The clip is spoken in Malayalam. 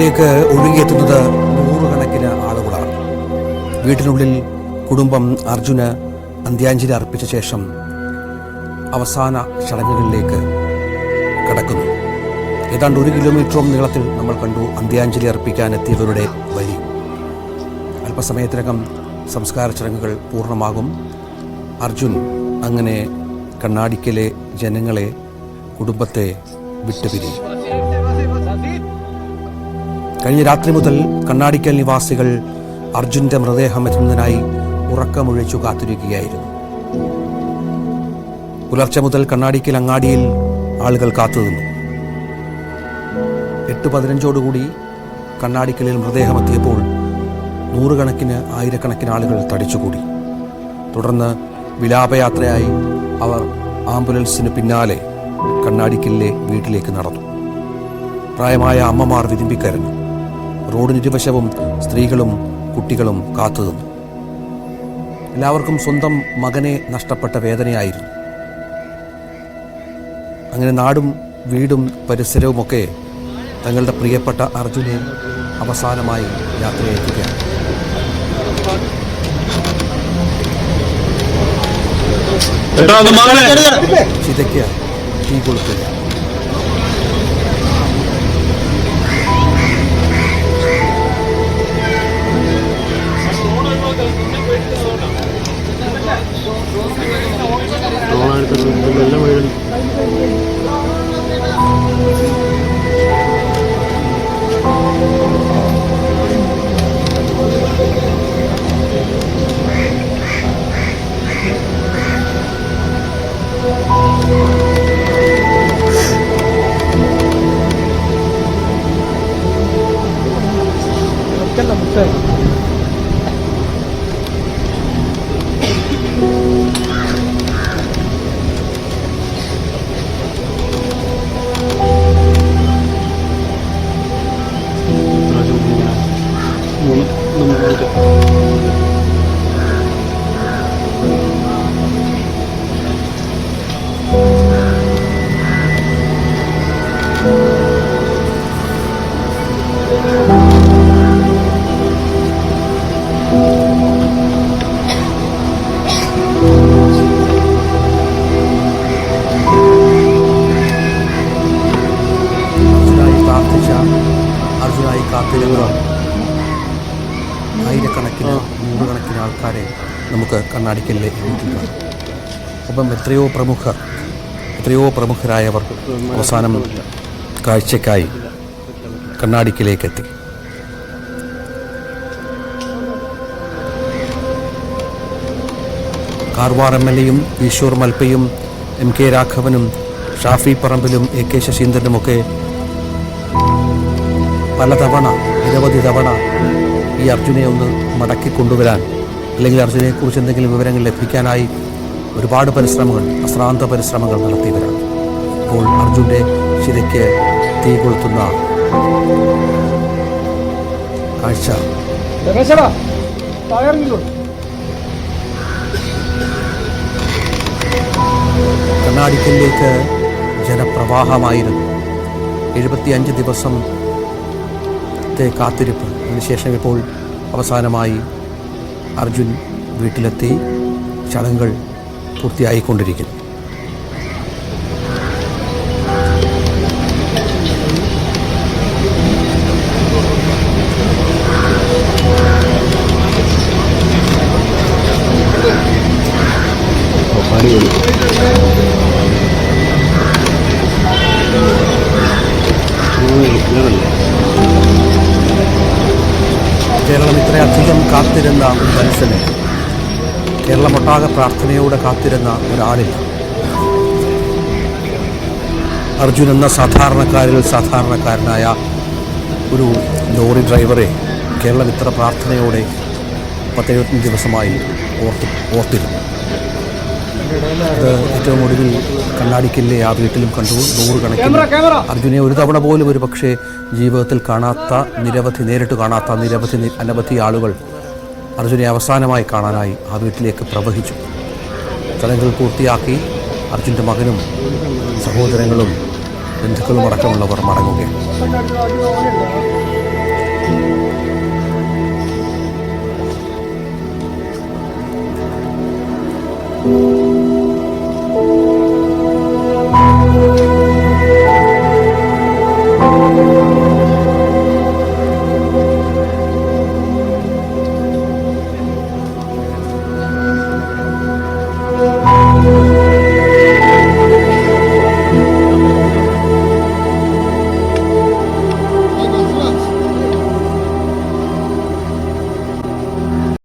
വീട്ടിലേക്ക് ഒഴുകിയെത്തുന്നത് നൂറുകണക്കിന് ആളുകളാണ്. വീട്ടിനുള്ളിൽ കുടുംബം അർജുന് അന്ത്യാഞ്ജലി അർപ്പിച്ച ശേഷം അവസാന ചടങ്ങുകളിലേക്ക് കടക്കുന്നു. ഏതാണ്ട് 1 കിലോമീറ്ററോളം നീളത്തിൽ നമ്മൾ കണ്ടു അന്ത്യാഞ്ജലി അർപ്പിക്കാൻ എത്തിയവരുടെ വഴി. അല്പസമയത്തിനകം സംസ്കാര ചടങ്ങുകൾ പൂർണ്ണമാകും. അർജുൻ അങ്ങനെ കണ്ണാടിക്കലെ ജനങ്ങളെ, കുടുംബത്തെ വിട്ടുപിരിയും. കഴിഞ്ഞ രാത്രി മുതൽ കണ്ണാടിക്കൽ നിവാസികൾ അർജുൻ്റെ മൃതദേഹം എത്തുന്നതിനായി ഉറക്കമൊഴിച്ചു കാത്തിരിക്കുകയായിരുന്നു. പുലർച്ചെ മുതൽ കണ്ണാടിക്കൽ അങ്ങാടിയിൽ ആളുകൾ കാത്തുനിന്നു. 8:15 കണ്ണാടിക്കലിൽ മൃതദേഹം എത്തിയപ്പോൾ നൂറുകണക്കിന് ആയിരക്കണക്കിന് ആളുകൾ തടിച്ചുകൂടി. തുടർന്ന് വിലാപയാത്രയായി അവർ ആംബുലൻസിന് പിന്നാലെ കണ്ണാടിക്കലിലെ വീട്ടിലേക്ക് നടന്നു. പ്രായമായ അമ്മമാർ വിതുമ്പിക്കരഞ്ഞു. റോഡിനിരുവശവും സ്ത്രീകളും കുട്ടികളും കാത്തുനിന്നു. എല്ലാവർക്കും സ്വന്തം മകനെ നഷ്ടപ്പെട്ട വേദനയായിരുന്നു. അങ്ങനെ നാടും വീടും പരിസരവുമൊക്കെ തങ്ങളുടെ പ്രിയപ്പെട്ട അർജുനെ അവസാനമായി യാത്രയയക്കുകയാണ്. ചിതയ്ക്ക് തീ കൊളുത്തുക. അർജുനായി കാത്തിരുന്ന ആയിരക്കണക്കിന് നൂറുകണക്കിന് ആൾക്കാരെ നമുക്ക് കണ്ണാടിക്കലിലെ വീട്ടിൽ കാണാം. ഒപ്പം എത്രയോ പ്രമുഖരായവർ അവസാനം കാഴ്ചയ്ക്കായി കണ്ണാടിക്കലേക്കെത്തി. കാർവാർ MLA-യും ഈശ്വർ മൽപ്പയും MK രാഘവനും ഷാഫി പറമ്പിലും AK ശശീന്ദ്രനുമൊക്കെ നിരവധി തവണ ഈ അർജുനെ ഒന്ന് മടക്കി കൊണ്ടുവരാൻ, അല്ലെങ്കിൽ അർജുനെക്കുറിച്ച് എന്തെങ്കിലും വിവരങ്ങൾ ലഭിക്കാനായി ഒരുപാട് അശ്രാന്ത പരിശ്രമങ്ങൾ നടത്തിയവരാണ്. അപ്പോൾ അർജുൻ്റെ ചിതയ്ക്ക് തീ കൊളുത്തുന്ന കാഴ്ച കണ്ണാടിക്കലിലേക്ക് ജനപ്രവാഹമായിരുന്നു. 75 ദിവസത്തെ കാത്തിരിപ്പ്. അതിനുശേഷം ഇപ്പോൾ അവസാനമായി അർജുൻ വീട്ടിലെത്തി. ചടങ്ങുകൾ പൂർത്തിയായിക്കൊണ്ടിരിക്കുന്നു. കേരളം ഇത്രയധികം കാത്തിരുന്ന ഒരു മനുഷ്യന്, കേരളമൊട്ടാകെ പ്രാർത്ഥനയോടെ കാത്തിരുന്ന ഒരാളില്ല. അർജുൻ എന്ന സാധാരണക്കാരനായ ഒരു ലോറി ഡ്രൈവറെ കേരളം ഇത്ര പ്രാർത്ഥനയോടെ 75 ദിവസമായി ഓർത്തിരുന്നു. അത് ഏറ്റവും ഒടുവിൽ കണ്ണാടിക്കലിലെ ആ വീട്ടിലും കണ്ടു. നൂറുകണക്കിന് അർജുനെ ഒരു തവണ പോലും ഒരു പക്ഷേ ജീവിതത്തിൽ നേരിട്ട് കാണാത്ത അനവധി ആളുകൾ അർജുനെ അവസാനമായി കാണാനായി ആ വീട്ടിലേക്ക് പ്രവഹിച്ചു. ചടങ്ങുകൾ പൂർത്തിയാക്കി അർജുൻ്റെ മകനും സഹോദരങ്ങളും ബന്ധുക്കളും അടക്കമുള്ളവർ മടങ്ങുകയാണ്.